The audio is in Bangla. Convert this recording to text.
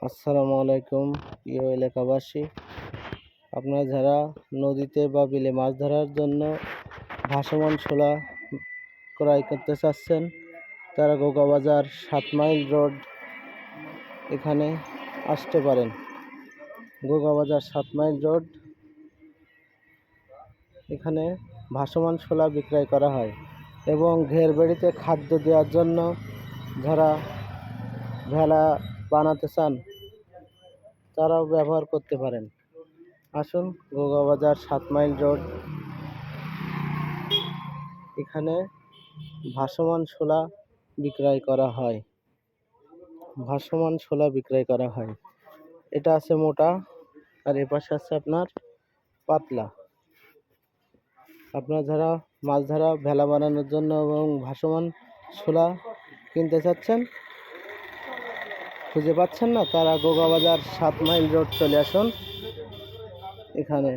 আসসালামু আলাইকুম প্রিয় এলাকাবাসী। আপনারা যারা নদীতে বা বিলে মাছ ধরার জন্য ভাসমান শোলা ক্রয় করতে চাচ্ছেন, তারা গোগাবাজার 7 মাইল রোড এখানে আসতে পারেন। গোগাবাজার 7 মাইল রোড, এখানে ভাসমান শোলা বিক্রয় করা হয় এবং ঘেরবাড়িতে খাদ্য দেওয়ার জন্য যারা ভেলা বানাতে চান তারাও ব্যবহার করতে পারেন। আসুন, গোগাবাজার 7 মাইল রোড, এখানে ভাসমান শোলা বিক্রয় করা হয়। ভাসমান শোলা বিক্রয় করা হয়। এটা আছে মোটা, আর এপাশে আছে আপনার পাতলা। আপনারা যারা মাছ ধরা ভেলা বানানোর জন্য এবং ভাসমান শোলা কিনতে চাচ্ছেন, খুঁজে পাচ্ছেন না, তারা গোগাবাজার 7 মাইল রোড চলে আসুন। এখানে